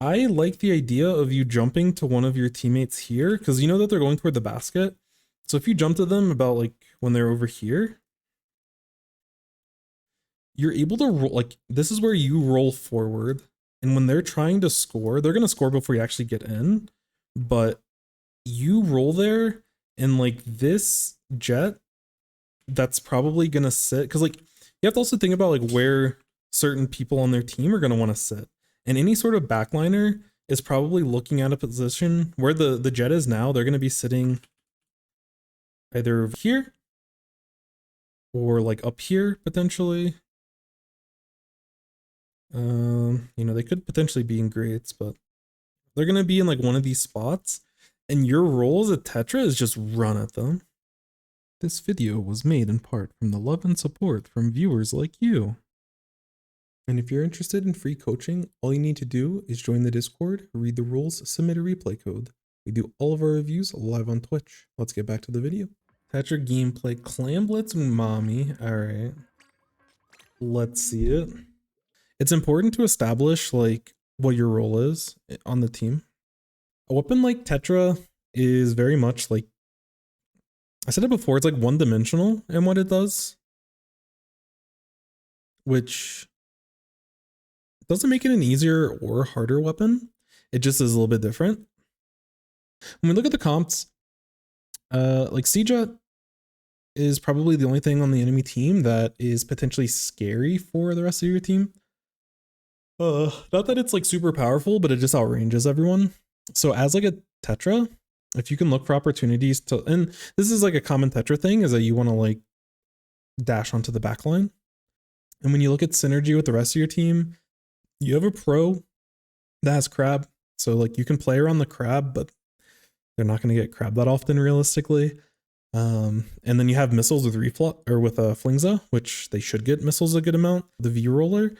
I like the idea of you jumping to one of your teammates here because you know that they're going toward the basket. So if you jump to them about like when they're over here, you're able to roll, like this is where you roll forward. And when they're trying to score, they're going to score before you actually get in. But you roll there and like this jet that's probably going to sit because like you have to also think about like where certain people on their team are going to want to sit. And any sort of backliner is probably looking at a position where the jet is now. They're going to be sitting either here or like up here potentially. You know, they could potentially be in grades, but they're going to be in like one of these spots. And your role as a Tetra is just run at them. This video was made in part from the love and support from viewers like you. And if you're interested in free coaching, all you need to do is join the Discord, read the rules, submit a replay code. We do all of our reviews live on Twitch. Let's get back to the video. Tetra gameplay, Clam Blitz Umami. Alright. Let's see it. It's important to establish like what your role is on the team. A weapon like Tetra is very much like, I said it before, it's like one-dimensional in what it does, which doesn't make it an easier or harder weapon. It just is a little bit different. When we look at the comps, like C-Jet is probably the only thing on the enemy team that is potentially scary for the rest of your team. Not that it's like super powerful, but it just outranges everyone. So as like a Tetra, if you can look for opportunities to, and this is like a common Tetra thing, is that you want to like dash onto the back line. And when you look at synergy with the rest of your team, you have a pro that has crab. So like you can play around the crab, but they're not going to get crab that often realistically. And then you have missiles with reflux or with Flingza, which they should get missiles a good amount. The V roller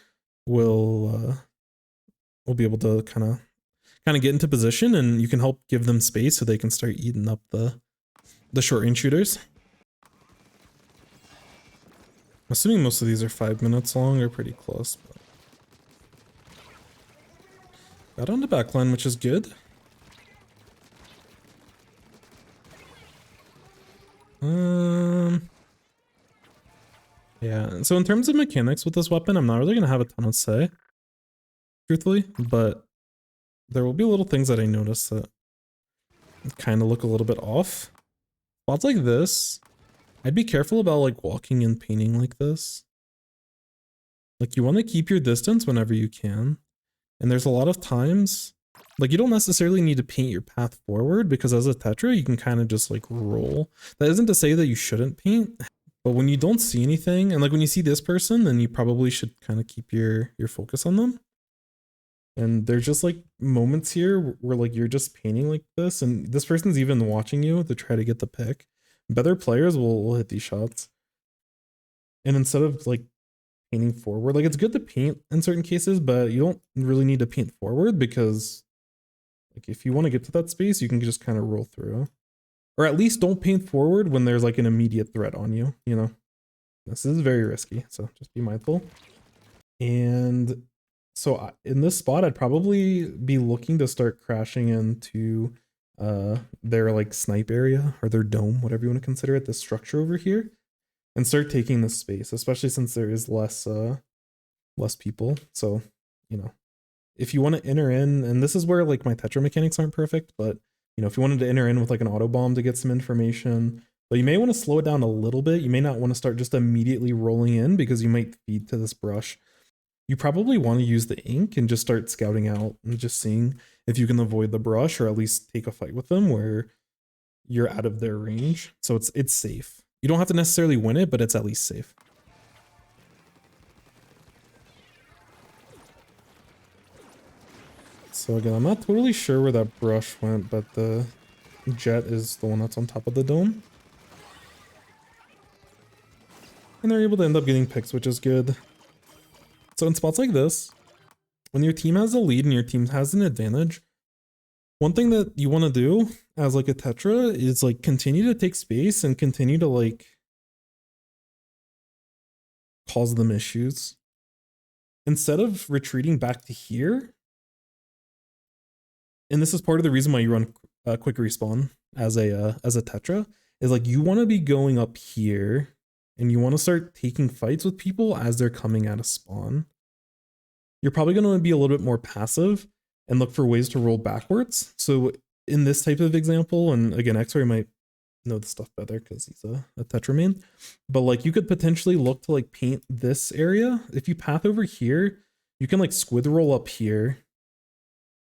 will be able to kind of get into position, and you can help give them space so they can start eating up the short range shooters. I'm assuming most of these are 5 minutes long or pretty close. Got on the backline, which is good. Yeah, so in terms of mechanics with this weapon, I'm not really gonna have a ton to say, truthfully, but there will be little things that I notice that kind of look a little bit off. Spots like this, I'd be careful about like walking and painting like this. Like you want to keep your distance whenever you can. And there's a lot of times, like you don't necessarily need to paint your path forward because as a Tetra, you can kind of just like roll. That isn't to say that you shouldn't paint, but when you don't see anything, and like when you see this person, then you probably should kind of keep your focus on them. And there's just like moments here where like you're just painting like this, and this person's even watching you to try to get the pick. Better players will hit these shots. And instead of like painting forward, like it's good to paint in certain cases, but you don't really need to paint forward because like if you want to get to that space, you can just kind of roll through. Or at least don't paint forward when there's like an immediate threat on you, you know? This is very risky, so just be mindful. And so in this spot, I'd probably be looking to start crashing into their like snipe area or their dome, whatever you want to consider it, this structure over here, and start taking this space, especially since there is less people. So, you know, if you want to enter in, and this is where like my Tetra mechanics aren't perfect, but you know, if you wanted to enter in with like an auto bomb to get some information, but you may want to slow it down a little bit. You may not want to start just immediately rolling in because you might feed to this brush. You probably want to use the ink and just start scouting out and just seeing if you can avoid the brush or at least take a fight with them where you're out of their range. So it's safe. You don't have to necessarily win it, but it's at least safe. So again, I'm not totally sure where that brush went, but the jet is the one that's on top of the dome. And they're able to end up getting picks, which is good. So in spots like this, when your team has a lead and your team has an advantage, one thing that you want to do as like a Tetra is like continue to take space and continue to like cause them issues. Instead of retreating back to here, and this is part of the reason why you run quick respawn as a Tetra, is like you want to be going up here and you want to start taking fights with people as they're coming out of spawn. You're probably going to be a little bit more passive and look for ways to roll backwards. So in this type of example, and again, X-Ray might know the stuff better because he's a Tetra main, but like you could potentially look to like paint this area. If you path over here, you can like squid roll up here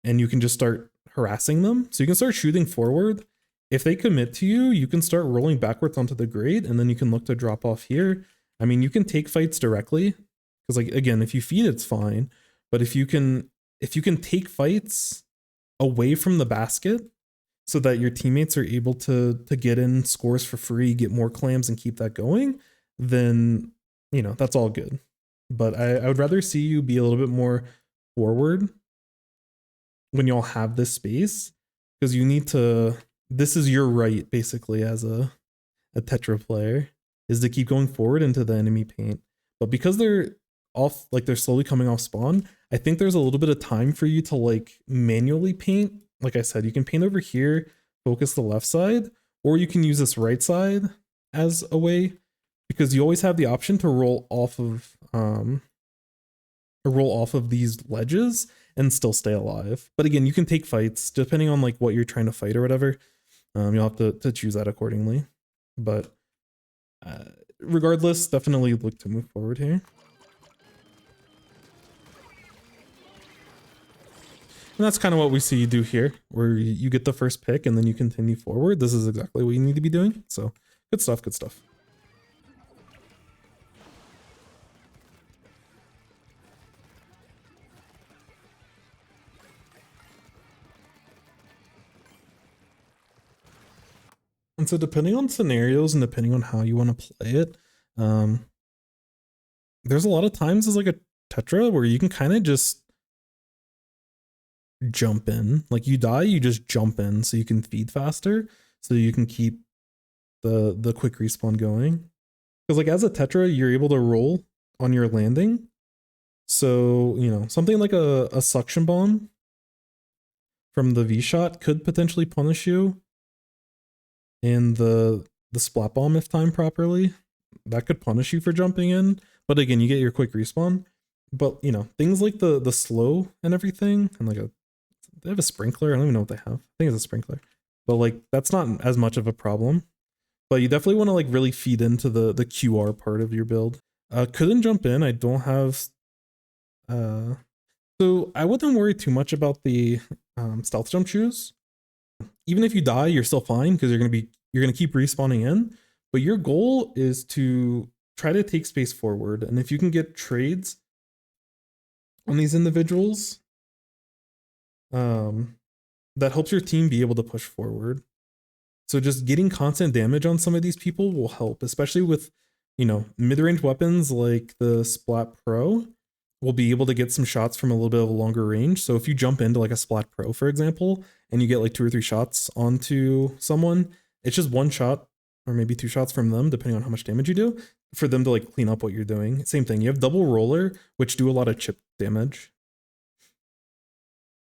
and you can just start harassing them. So you can start shooting forward. If they commit to you, you can start rolling backwards onto the grate and then you can look to drop off here. I mean, you can take fights directly because like, again, if you feed, it's fine. But if you can take fights away from the basket so that your teammates are able to get in scores for free, get more clams and keep that going, then, you know, that's all good. But I would rather see you be a little bit more forward when y'all have this space, because you need to, this is your right basically as a Tetra player, is to keep going forward into the enemy paint. But because they're off, like they're slowly coming off spawn, I think there's a little bit of time for you to like manually paint. Like I said, you can paint over here, focus the left side, or you can use this right side as a way, because you always have the option to roll off of these ledges and still stay alive. But again, you can take fights depending on like what you're trying to fight or whatever. You'll have to choose that accordingly. But regardless, definitely look to move forward here. And that's kind of what we see you do here, where you get the first pick and then you continue forward. This is exactly what you need to be doing. So good stuff, good stuff. And so depending on scenarios and depending on how you want to play it, there's a lot of times as like a Tetra where you can kind of just jump in. Like you die, you just jump in so you can feed faster, so you can keep the quick respawn going. Because like as a Tetra, you're able to roll on your landing. So, you know, something like a suction bomb from the V-shot could potentially punish you. And the splat bomb, if timed properly, that could punish you for jumping in. But again, you get your quick respawn. But you know, things like the slow and everything, and like they have a sprinkler. I don't even know what they have. I think it's a sprinkler. But like that's not as much of a problem. But you definitely want to like really feed into the QR part of your build. Couldn't jump in. I don't have so I wouldn't worry too much about the stealth jump shoes. Even if you die, you're still fine because you're gonna keep respawning in. But your goal is to try to take space forward, and if you can get trades on these individuals, that helps your team be able to push forward. So just getting constant damage on some of these people will help, especially with, you know, mid-range weapons like the Splat Pro will be able to get some shots from a little bit of a longer range. So if you jump into like a Splat Pro, for example, and you get like 2 or 3 shots onto someone, it's just 1 shot or maybe 2 shots from them, depending on how much damage you do, for them to like clean up what you're doing. Same thing, you have double roller, which do a lot of chip damage.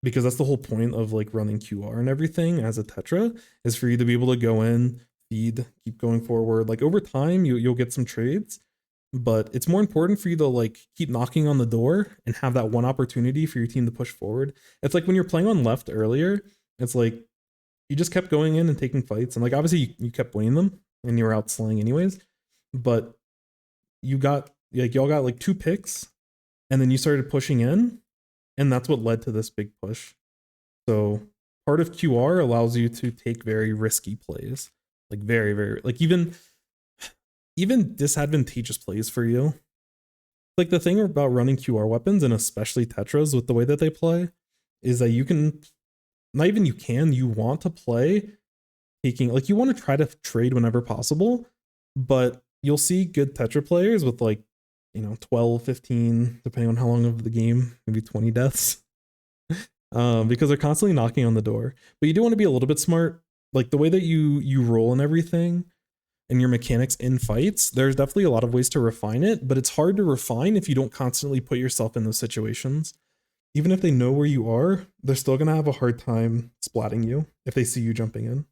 Because that's the whole point of like running QR and everything as a Tetra, is for you to be able to go in, feed, keep going forward. Like over time, you'll get some trades, but it's more important for you to like keep knocking on the door and have that one opportunity for your team to push forward. It's like when you're playing on left earlier, it's like you just kept going in and taking fights, and like obviously you kept winning them and you were out slaying anyways, but you got like y'all got like 2 picks and then you started pushing in, and that's what led to this big push. So part of QR allows you to take very risky plays, like very, very, like even disadvantageous plays for you. Like the thing about running QR weapons, and especially Tetras with the way that they play, is that you can, not even you want to play taking, like you want to try to trade whenever possible, but you'll see good Tetra players with like, you know, 12, 15, depending on how long of the game, maybe 20 deaths, because they're constantly knocking on the door. But you do want to be a little bit smart, like the way that you roll and everything and your mechanics in fights. There's definitely a lot of ways to refine it, but it's hard to refine if you don't constantly put yourself in those situations. even if they know where you are, they're still gonna have a hard time splatting you if they see you jumping in.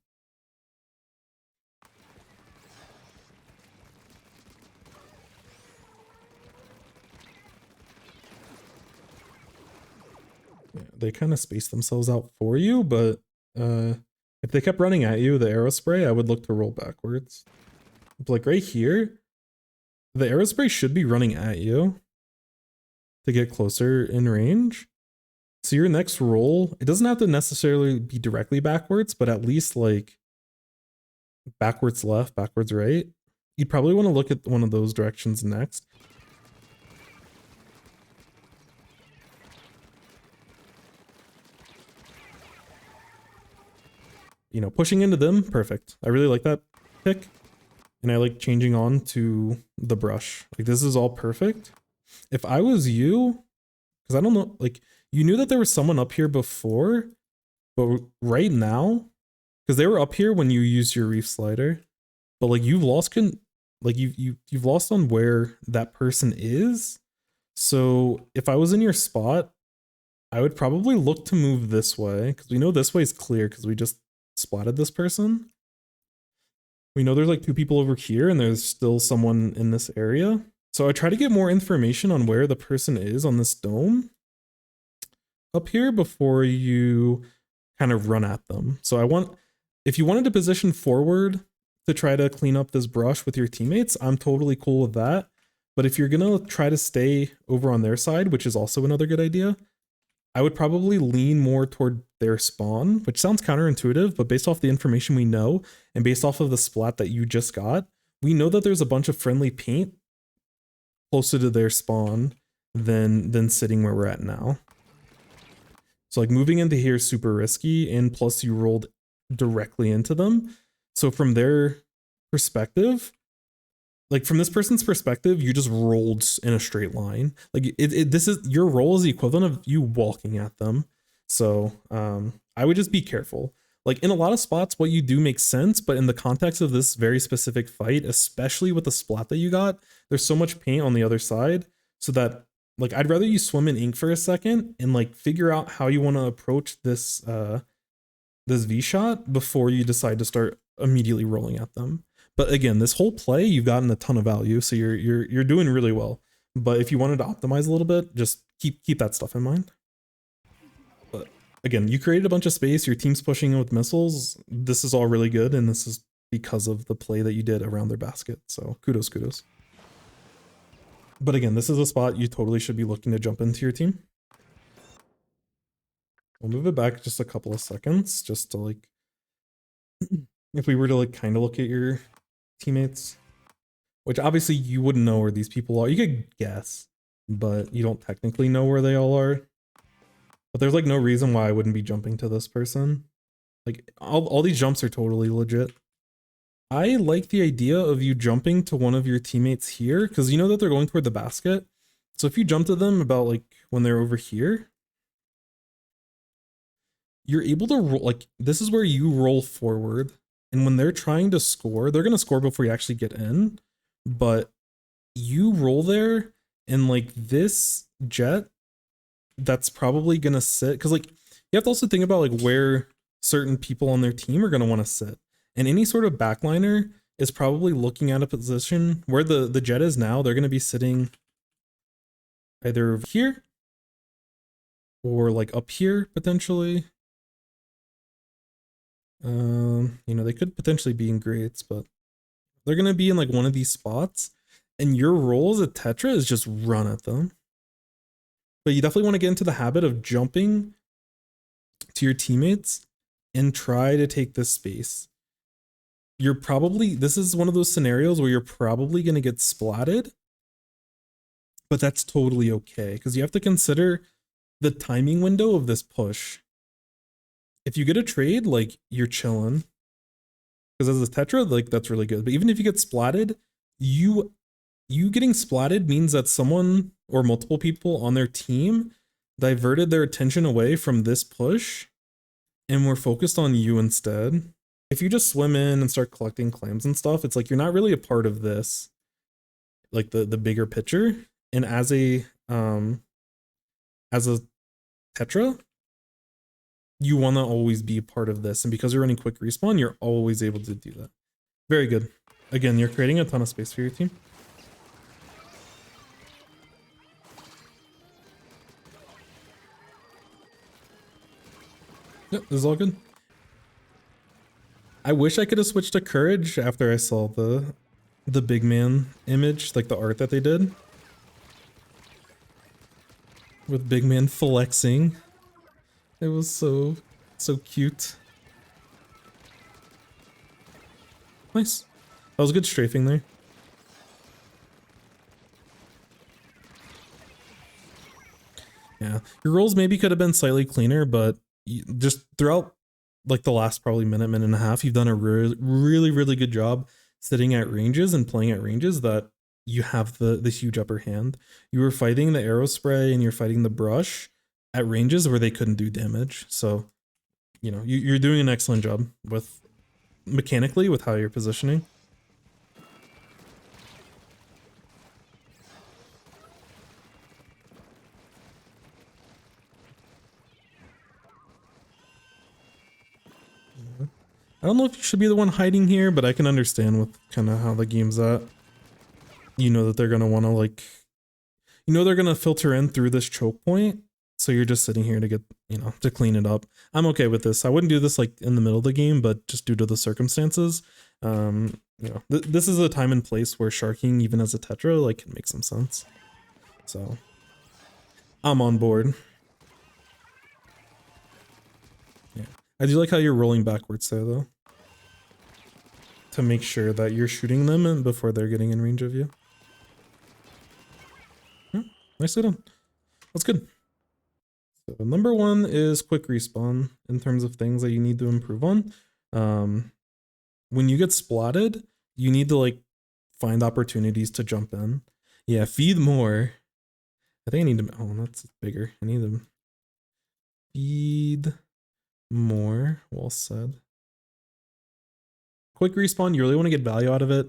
Yeah, they kind of space themselves out for you, but if they kept running at you, the arrow spray, I would look to roll backwards. Like right here, the arrow spray should be running at you to get closer in range. So your next roll, it doesn't have to necessarily be directly backwards, but at least like backwards left, backwards right. You'd probably want to look at one of those directions next. You know, pushing into them, perfect. I really like that pick. And I like changing on to the brush. Like this is all perfect. If I was you, because I don't know, like you knew that there was someone up here before, but right now, because they were up here when you used your reef slider, but like you've lost you've lost on where that person is. So if I was in your spot, I would probably look to move this way because we know this way is clear because we just splatted this person. We know there's like 2 people over here and there's still someone in this area. So I try to get more information on where the person is on this dome up here before you kind of run at them. So if you wanted to position forward to try to clean up this brush with your teammates, I'm totally cool with that. But if you're gonna try to stay over on their side, which is also another good idea, I would probably lean more toward their spawn, which sounds counterintuitive, but based off the information we know and based off of the splat that you just got, we know that there's a bunch of friendly paint closer to their spawn than sitting where we're at now. So like moving into here is super risky, and plus you rolled directly into them. So from their perspective, like from this person's perspective, you just rolled in a straight line. Like this is your roll is the equivalent of you walking at them. So I would just be careful. Like in a lot of spots, what you do makes sense, but in the context of this very specific fight, especially with the splat that you got, there's so much paint on the other side, so that like I'd rather you swim in ink for a second and like figure out how you want to approach this this V shot before you decide to start immediately rolling at them. But again, this whole play, you've gotten a ton of value, so you're doing really well. But if you wanted to optimize a little bit, just keep that stuff in mind. But again, you created a bunch of space, your team's pushing in with missiles. This is all really good, and this is because of the play that you did around their basket. So kudos. But again, this is a spot you totally should be looking to jump into your team. We'll move it back just a couple of seconds, just to like, if we were to like kind of look at your teammates, which obviously you wouldn't know where these people are. You could guess, but you don't technically know where they all are. But there's like no reason why I wouldn't be jumping to this person. Like all these jumps are totally legit. I like the idea of you jumping to one of your teammates here because you know that they're going toward the basket. So if you jump to them about like when they're over here, you're able to roll, like this is where you roll forward. And when they're trying to score, they're going to score before you actually get in. But you roll there and like this jet that's probably going to sit. Because like you have to also think about like where certain people on their team are going to want to sit. And any sort of backliner is probably looking at a position where the jet is now. They're going to be sitting either over here or like up here potentially. You know, they could potentially be in grades, but they're gonna be in like one of these spots, and your role as a Tetra is just run at them. But you definitely want to get into the habit of jumping to your teammates and try to take this space. This is one of those scenarios where you're probably gonna get splatted, but that's totally okay because you have to consider the timing window of this push. If you get a trade, like you're chilling. Because as a Tetra, like that's really good. But even if you get splatted, you getting splatted means that someone or multiple people on their team diverted their attention away from this push and were focused on you instead. If you just swim in and start collecting clams and stuff, it's like you're not really a part of this, like the bigger picture. And as a Tetra, you want to always be a part of this. And because you're running quick respawn, you're always able to do that. Very good. Again, you're creating a ton of space for your team. Yep, this is all good. I wish I could have switched to courage after I saw the big man image, like the art that they did. With big man flexing. It was so cute. Nice. That was good strafing there. Yeah, your rolls maybe could have been slightly cleaner, but just throughout like the last probably minute and a half, you've done a really good job sitting at ranges and playing at ranges that you have the huge upper hand. You were fighting the arrow spray and you're fighting the brush at ranges where they couldn't do damage. So, you know, you're doing an excellent job with mechanically with how you're positioning. I don't know if you should be the one hiding here, but I can understand with kind of how the game's at. You know that they're going to want to like, you know they're going to filter in through this choke point. So you're just sitting here to get, you know, to clean it up. I'm okay with this. I wouldn't do this like in the middle of the game, but just due to the circumstances, you know, this is a time and place where sharking, even as a Tetra, like can make some sense. So I'm on board. Yeah. I do like how you're rolling backwards there though, to make sure that you're shooting them and before they're getting in range of you. Yeah, nicely done. That's good. So number one is quick respawn in terms of things that you need to improve on. When you get splatted, you need to like find opportunities to jump in. Yeah, feed more. I think I need to, oh, that's bigger. I need to feed more. Well said. Quick respawn, you really want to get value out of it.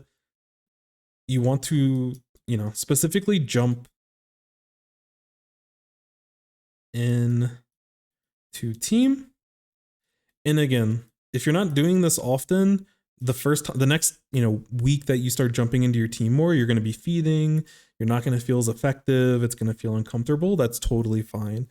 You want to, you know, specifically jump in to team. And again, if you're not doing this often, the next, you know, week that you start jumping into your team more, you're going to be feeding. You're not going to feel as effective. It's going to feel uncomfortable. That's totally fine.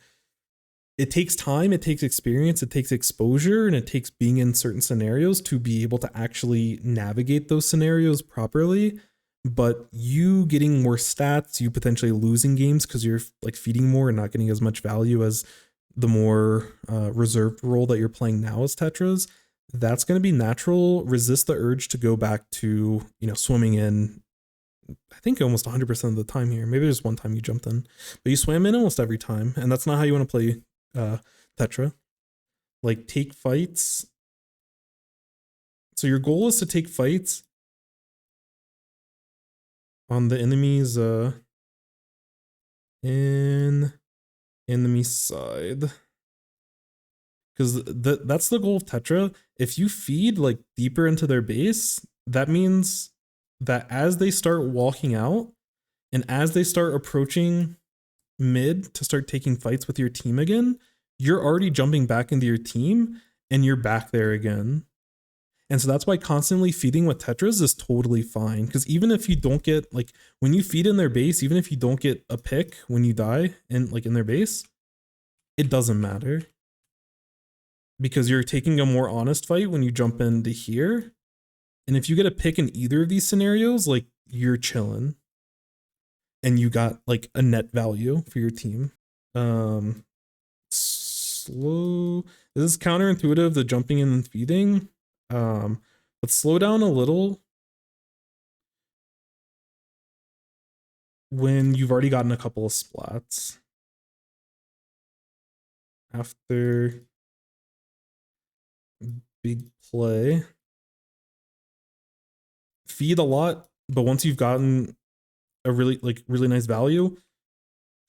It takes time, it takes experience, it takes exposure, and it takes being in certain scenarios to be able to actually navigate those scenarios properly. But you getting more stats, you potentially losing games because you're like feeding more and not getting as much value as the more reserved role that you're playing now as Tetras, that's going to be natural. Resist the urge to go back to, you know, swimming in. I think almost 100% of the time here. Maybe there's one time you jumped in, but you swam in almost every time, and that's not how you want to play Tetra. Like, take fights. So your goal is to take fights on the enemy's enemy side, because that's the goal of Tetra. If you feed like deeper into their base, that means that as they start walking out and as they start approaching mid to start taking fights with your team again, you're already jumping back into your team and you're back there again. And so that's why constantly feeding with Tetras is totally fine. Because even if you don't get, like, when you feed in their base, even if you don't get a pick when you die in, like, in their base, it doesn't matter. Because you're taking a more honest fight when you jump into here. And if you get a pick in either of these scenarios, like, you're chilling. And you got, like, a net value for your team. Slow. This is counterintuitive, the jumping in and feeding. But slow down a little when you've already gotten a couple of splats. After big play, feed a lot, but once you've gotten a really nice value,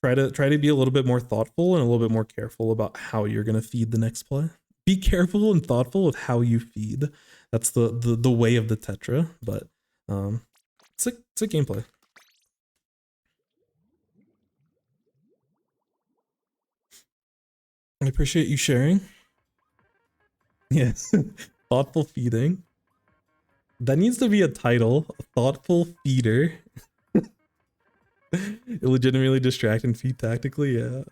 try to be a little bit more thoughtful and a little bit more careful about how you're gonna feed the next play. Be careful and thoughtful with how you feed. That's the way of the Tetra, but it's a gameplay. I appreciate you sharing. Yes. Thoughtful feeding. That needs to be a title. A thoughtful feeder. Illegitimately distract and feed tactically, yeah.